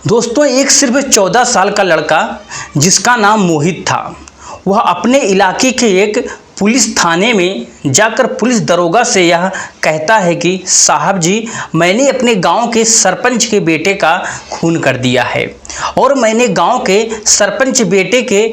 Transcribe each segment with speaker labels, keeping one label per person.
Speaker 1: दोस्तों एक सिर्फ 14 साल का लड़का जिसका नाम मोहित था, वह अपने इलाके के एक पुलिस थाने में जाकर पुलिस दरोगा से यह कहता है कि साहब जी, मैंने अपने गांव के सरपंच के बेटे का खून कर दिया है और मैंने गांव के सरपंच बेटे के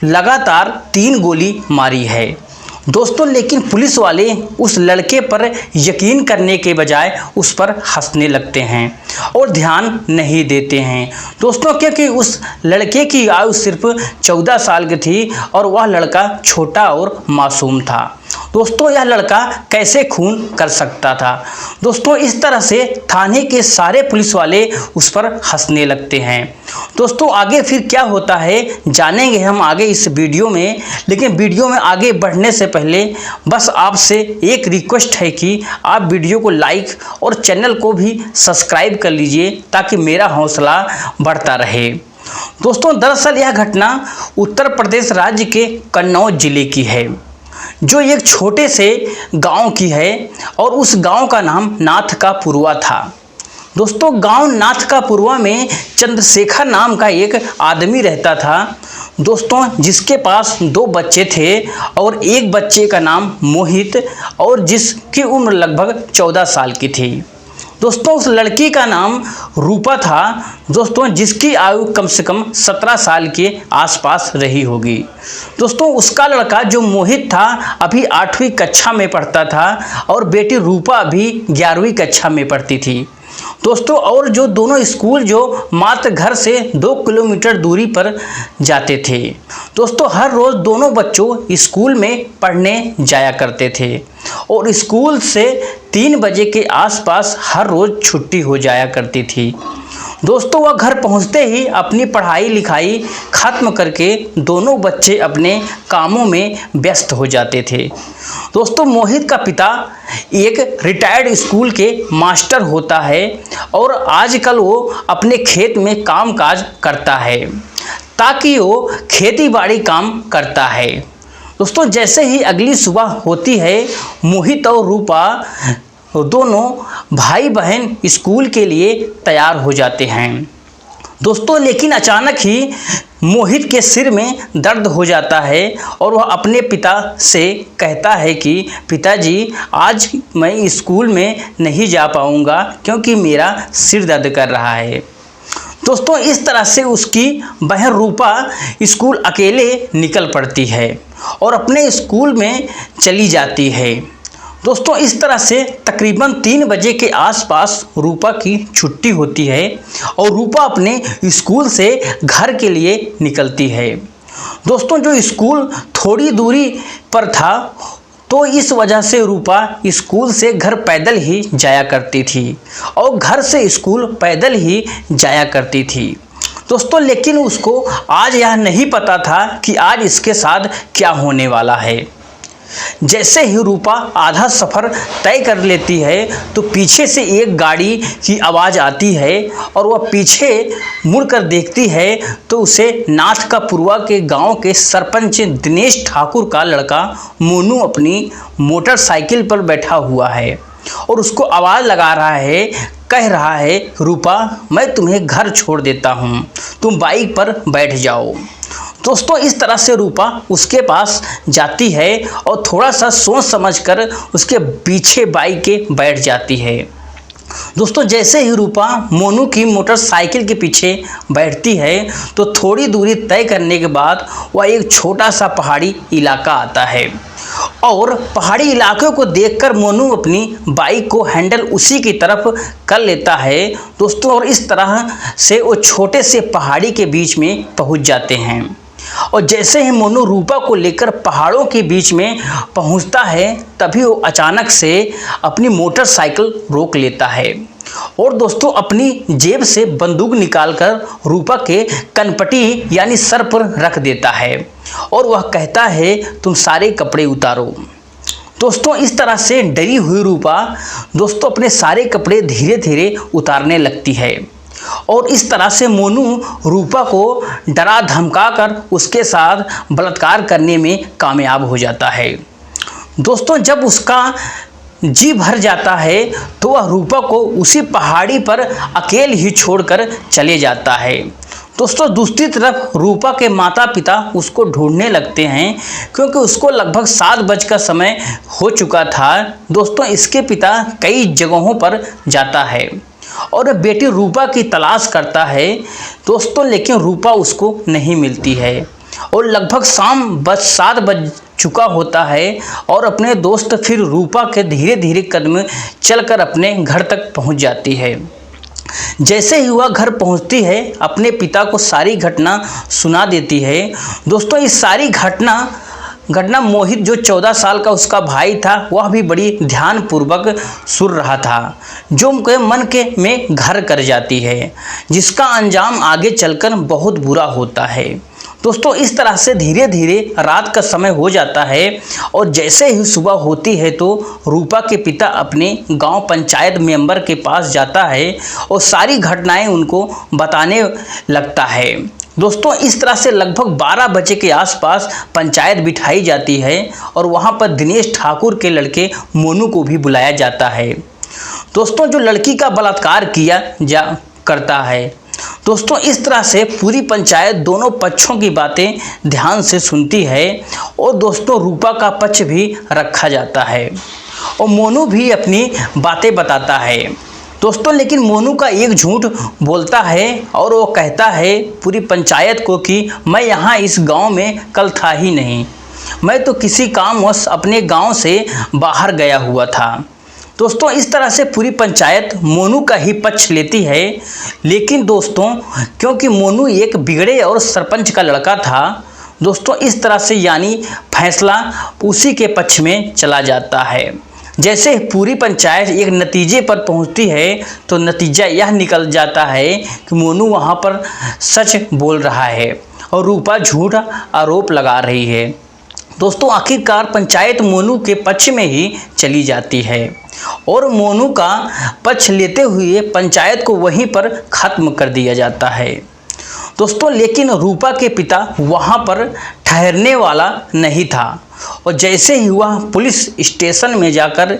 Speaker 1: लगातार 3 गोली मारी है। दोस्तों लेकिन पुलिस वाले उस लड़के पर यकीन करने के बजाय उस पर हंसने लगते हैं और ध्यान नहीं देते हैं दोस्तों, क्योंकि उस लड़के की आयु सिर्फ 14 साल की थी और वह लड़का छोटा और मासूम था। दोस्तों यह लड़का कैसे खून कर सकता था। दोस्तों इस तरह से थाने के सारे पुलिस वाले उस पर हंसने लगते हैं। दोस्तों आगे फिर क्या होता है जानेंगे हम आगे इस वीडियो में, लेकिन वीडियो में आगे बढ़ने से पहले बस आपसे एक रिक्वेस्ट है कि आप वीडियो को लाइक और चैनल को भी सब्सक्राइब कर लीजिए ताकि मेरा हौसला बढ़ता रहे। दोस्तों दरअसल यह घटना उत्तर प्रदेश राज्य के कन्नौज जिले की है, जो एक छोटे से गांव की है और उस गांव का नाम नाथ का पुरवा था। दोस्तों गांव नाथ का पुरवा में चंद्रशेखर नाम का एक आदमी रहता था दोस्तों, जिसके पास 2 बच्चे थे और एक बच्चे का नाम मोहित और जिसकी उम्र लगभग 14 साल की थी। दोस्तों उस लड़की का नाम रूपा था दोस्तों, जिसकी आयु कम से कम 17 साल के आसपास रही होगी। दोस्तों उसका लड़का जो मोहित था अभी 8वीं कक्षा में पढ़ता था और बेटी रूपा अभी 11वीं कक्षा में पढ़ती थी दोस्तों, और जो दोनों स्कूल जो मात्र घर से 2 किलोमीटर दूरी पर जाते थे। दोस्तों हर रोज़ दोनों बच्चों स्कूल में पढ़ने जाया करते थे और स्कूल से 3 बजे के आसपास हर रोज़ छुट्टी हो जाया करती थी। दोस्तों वह घर पहुंचते ही अपनी पढ़ाई लिखाई ख़त्म करके दोनों बच्चे अपने कामों में व्यस्त हो जाते थे। दोस्तों मोहित का पिता एक रिटायर्ड स्कूल के मास्टर होता है और आजकल वो अपने खेत में कामकाज करता है ताकि वो खेती बाड़ी काम करता है। दोस्तों जैसे ही अगली सुबह होती है, मोहित और रूपा दोनों भाई बहन स्कूल के लिए तैयार हो जाते हैं दोस्तों, लेकिन अचानक ही मोहित के सिर में दर्द हो जाता है और वह अपने पिता से कहता है कि पिताजी, आज मैं स्कूल में नहीं जा पाऊंगा क्योंकि मेरा सिर दर्द कर रहा है। दोस्तों इस तरह से उसकी बहन रूपा स्कूल अकेले निकल पड़ती है और अपने स्कूल में चली जाती है। दोस्तों इस तरह से तकरीबन 3 बजे के आसपास रूपा की छुट्टी होती है और रूपा अपने स्कूल से घर के लिए निकलती है। दोस्तों जो स्कूल थोड़ी दूरी पर था तो इस वजह से रूपा स्कूल से घर पैदल ही जाया करती थी और घर से स्कूल पैदल ही जाया करती थी दोस्तों, लेकिन उसको आज यह नहीं पता था कि आज इसके साथ क्या होने वाला है। जैसे ही रूपा आधा सफ़र तय कर लेती है तो पीछे से एक गाड़ी की आवाज़ आती है और वह पीछे मुड़कर देखती है तो उसे नाथ का पुरवा के गांव के सरपंच दिनेश ठाकुर का लड़का मोनू अपनी मोटरसाइकिल पर बैठा हुआ है और उसको आवाज़ लगा रहा है, कह रहा है, रूपा मैं तुम्हें घर छोड़ देता हूँ, तुम बाइक पर बैठ जाओ। दोस्तों इस तरह से रूपा उसके पास जाती है और थोड़ा सा सोच समझकर उसके पीछे बाइक के बैठ जाती है। दोस्तों जैसे ही रूपा मोनू की मोटरसाइकिल के पीछे बैठती है तो थोड़ी दूरी तय करने के बाद वह एक छोटा सा पहाड़ी इलाका आता है और पहाड़ी इलाके को देखकर मोनू अपनी बाइक को हैंडल उसी की तरफ कर लेता है दोस्तों, और इस तरह से वो छोटे से पहाड़ी के बीच में पहुंच जाते हैं। और जैसे ही मोनू रूपा को लेकर पहाड़ों के बीच में पहुंचता है तभी वो अचानक से अपनी मोटरसाइकिल रोक लेता है और दोस्तों अपनी जेब से बंदूक निकालकर रूपा के कनपटी यानी सर पर रख देता है और वह कहता है, तुम सारे कपड़े उतारो। दोस्तों इस तरह से डरी हुई रूपा दोस्तों अपने सारे कपड़े धीरे धीरे उतारने लगती है और इस तरह से मोनू रूपा को डरा धमका कर उसके साथ बलात्कार करने में कामयाब हो जाता है। दोस्तों जब उसका जी भर जाता है तो वह रूपा को उसी पहाड़ी पर अकेले ही छोड़कर चले जाता है। दोस्तों दूसरी तरफ रूपा के माता पिता उसको ढूंढने लगते हैं, क्योंकि उसको लगभग 7 बजे का समय हो चुका था। दोस्तों इसके पिता कई जगहों पर जाता है और बेटी रूपा की तलाश करता है दोस्तों, लेकिन रूपा उसको नहीं मिलती है और लगभग शाम 7 बज चुका होता है और अपने दोस्त फिर रूपा के धीरे धीरे कदम चलकर अपने घर तक पहुंच जाती है। जैसे ही वह घर पहुंचती है अपने पिता को सारी घटना सुना देती है। दोस्तों इस सारी घटना मोहित जो 14 साल का उसका भाई था वह भी बड़ी ध्यानपूर्वक सुन रहा था, जो उनके मन के में घर कर जाती है, जिसका अंजाम आगे चलकर बहुत बुरा होता है। दोस्तों इस तरह से धीरे धीरे रात का समय हो जाता है और जैसे ही सुबह होती है तो रूपा के पिता अपने गांव पंचायत मेंबर के पास जाता है और सारी घटनाएं उनको बताने लगता है। दोस्तों इस तरह से लगभग 12 बजे के आसपास पंचायत बिठाई जाती है और वहां पर दिनेश ठाकुर के लड़के मोनू को भी बुलाया जाता है। दोस्तों जो लड़की का बलात्कार किया करता है। दोस्तों इस तरह से पूरी पंचायत दोनों पक्षों की बातें ध्यान से सुनती है और दोस्तों रूपा का पक्ष भी रखा जाता है और मोनू भी अपनी बातें बताता है। दोस्तों लेकिन मोनू का एक झूठ बोलता है और वो कहता है पूरी पंचायत को कि मैं यहाँ इस गांव में कल था ही नहीं, मैं तो किसी कामवश अपने गांव से बाहर गया हुआ था। दोस्तों इस तरह से पूरी पंचायत मोनू का ही पक्ष लेती है, लेकिन दोस्तों क्योंकि मोनू एक बिगड़े और सरपंच का लड़का था, दोस्तों इस तरह से यानी फैसला उसी के पक्ष में चला जाता है। जैसे पूरी पंचायत एक नतीजे पर पहुंचती है तो नतीजा यह निकल जाता है कि मोनू वहां पर सच बोल रहा है और रूपा झूठ आरोप लगा रही है। दोस्तों आखिरकार पंचायत मोनू के पक्ष में ही चली जाती है और मोनू का पक्ष लेते हुए पंचायत को वहीं पर ख़त्म कर दिया जाता है। दोस्तों लेकिन रूपा के पिता वहां पर ठहरने वाला नहीं था और जैसे ही वह पुलिस स्टेशन में जाकर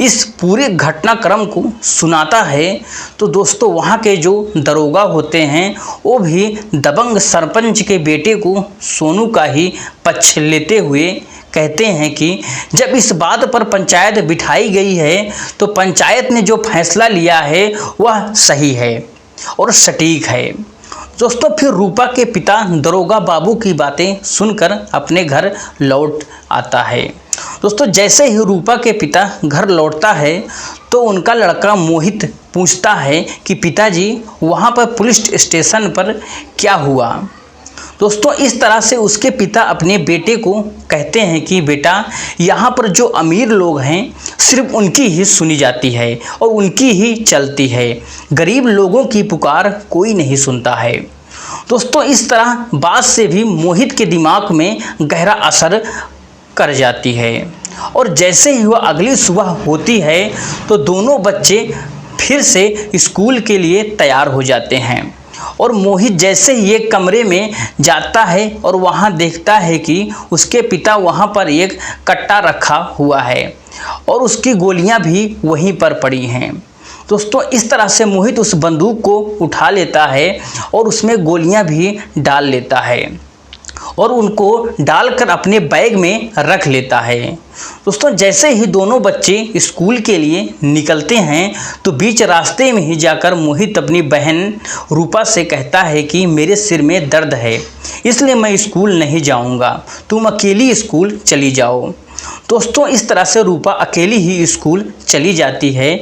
Speaker 1: इस पूरे घटनाक्रम को सुनाता है तो दोस्तों वहां के जो दरोगा होते हैं वो भी दबंग सरपंच के बेटे को सोनू का ही पक्ष लेते हुए कहते हैं कि जब इस बात पर पंचायत बिठाई गई है तो पंचायत ने जो फैसला लिया है वह सही है और सटीक है। दोस्तों फिर रूपा के पिता दरोगा बाबू की बातें सुनकर अपने घर लौट आता है। दोस्तों जैसे ही रूपा के पिता घर लौटता है तो उनका लड़का मोहित पूछता है कि पिताजी वहाँ पर पुलिस स्टेशन पर क्या हुआ। दोस्तों इस तरह से उसके पिता अपने बेटे को कहते हैं कि बेटा यहाँ पर जो अमीर लोग हैं सिर्फ उनकी ही सुनी जाती है और उनकी ही चलती है, गरीब लोगों की पुकार कोई नहीं सुनता है। दोस्तों इस तरह बात से भी मोहित के दिमाग में गहरा असर कर जाती है और जैसे ही वह अगली सुबह होती है तो दोनों बच्चे फिर से स्कूल के लिए तैयार हो जाते हैं और मोहित जैसे ही एक कमरे में जाता है और वहां देखता है कि उसके पिता वहां पर एक कट्टा रखा हुआ है और उसकी गोलियां भी वहीं पर पड़ी हैं। दोस्तों इस तरह से मोहित उस बंदूक को उठा लेता है और उसमें गोलियां भी डाल लेता है और उनको डालकर अपने बैग में रख लेता है। दोस्तों जैसे ही दोनों बच्चे स्कूल के लिए निकलते हैं तो बीच रास्ते में ही जाकर मोहित अपनी बहन रूपा से कहता है कि मेरे सिर में दर्द है इसलिए मैं स्कूल नहीं जाऊंगा, तुम अकेली स्कूल चली जाओ। दोस्तों इस तरह से रूपा अकेली ही स्कूल चली जाती है,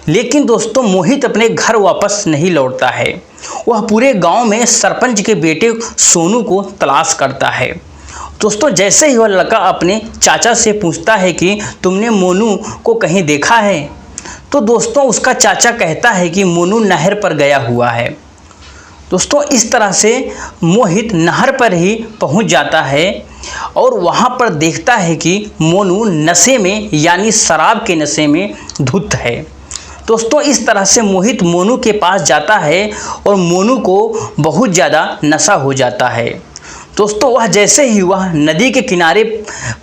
Speaker 1: लेकिन दोस्तों मोहित अपने घर वापस नहीं लौटता है। वह पूरे गांव में सरपंच के बेटे सोनू को तलाश करता है। दोस्तों जैसे ही वह लड़का अपने चाचा से पूछता है कि तुमने मोनू को कहीं देखा है, तो दोस्तों उसका चाचा कहता है कि मोनू नहर पर गया हुआ है। दोस्तों इस तरह से मोहित नहर पर ही पहुंच जाता है और वहां पर देखता है कि मोनू नशे में यानी शराब के नशे में धुत है। दोस्तों इस तरह से मोहित मोनू के पास जाता है और मोनू को बहुत ज़्यादा नशा हो जाता है। दोस्तों वह जैसे ही वह नदी के किनारे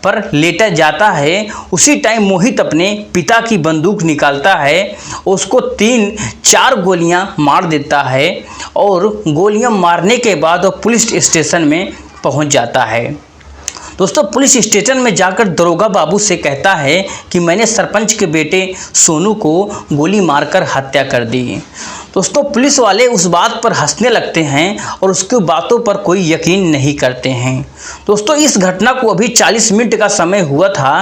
Speaker 1: पर लेटा जाता है, उसी टाइम मोहित अपने पिता की बंदूक निकालता है, उसको 3-4 गोलियां मार देता है और गोलियां मारने के बाद वह पुलिस स्टेशन में पहुंच जाता है। दोस्तों पुलिस स्टेशन में जाकर दरोगा बाबू से कहता है कि मैंने सरपंच के बेटे सोनू को गोली मारकर हत्या कर दी। दोस्तों पुलिस वाले उस बात पर हंसने लगते हैं और उसकी बातों पर कोई यकीन नहीं करते हैं। दोस्तों इस घटना को अभी 40 मिनट का समय हुआ था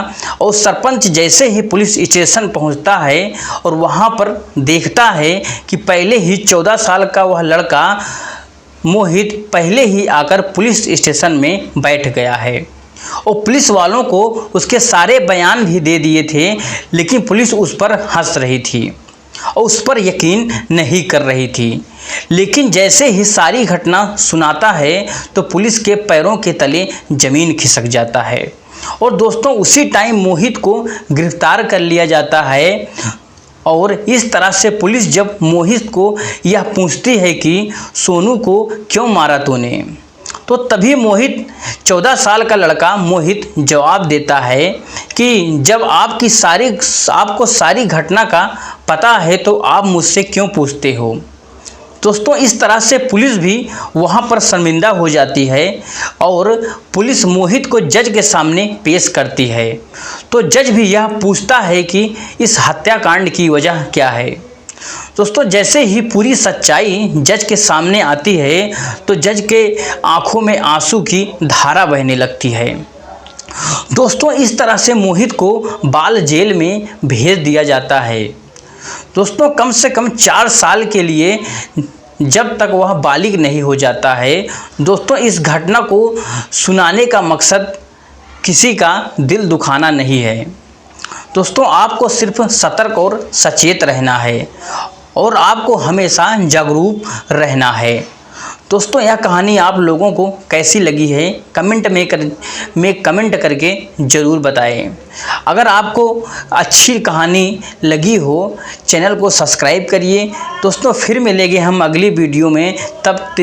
Speaker 1: और सरपंच जैसे ही पुलिस स्टेशन पहुंचता है और वहां पर देखता है कि पहले ही 14 साल का वह लड़का मोहित पहले ही आकर पुलिस स्टेशन में बैठ गया है और पुलिस वालों को उसके सारे बयान भी दे दिए थे, लेकिन पुलिस उस पर हंस रही थी और उस पर यकीन नहीं कर रही थी। लेकिन जैसे ही सारी घटना सुनाता है तो पुलिस के पैरों के तले ज़मीन खिसक जाता है और दोस्तों उसी टाइम मोहित को गिरफ्तार कर लिया जाता है। और इस तरह से पुलिस जब मोहित को यह पूछती है कि सोनू को क्यों मारा तूने, तो तभी मोहित 14 साल का लड़का मोहित जवाब देता है कि जब आपको सारी घटना का पता है तो आप मुझसे क्यों पूछते हो। दोस्तों इस तरह से पुलिस भी वहां पर शर्मिंदा हो जाती है और पुलिस मोहित को जज के सामने पेश करती है। तो जज भी यह पूछता है कि इस हत्याकांड की वजह क्या है। दोस्तों जैसे ही पूरी सच्चाई जज के सामने आती है तो जज के आंखों में आंसू की धारा बहने लगती है। दोस्तों इस तरह से मोहित को बाल जेल में भेज दिया जाता है। दोस्तों कम से कम 4 साल के लिए, जब तक वह बालिग नहीं हो जाता है। दोस्तों इस घटना को सुनाने का मकसद किसी का दिल दुखाना नहीं है। दोस्तों आपको सिर्फ सतर्क और सचेत रहना है और आपको हमेशा जागरूक रहना है। दोस्तों यह कहानी आप लोगों को कैसी लगी है कमेंट में कमेंट करके ज़रूर बताएं। अगर आपको अच्छी कहानी लगी हो चैनल को सब्सक्राइब करिए। दोस्तों फिर मिलेंगे हम अगली वीडियो में, तब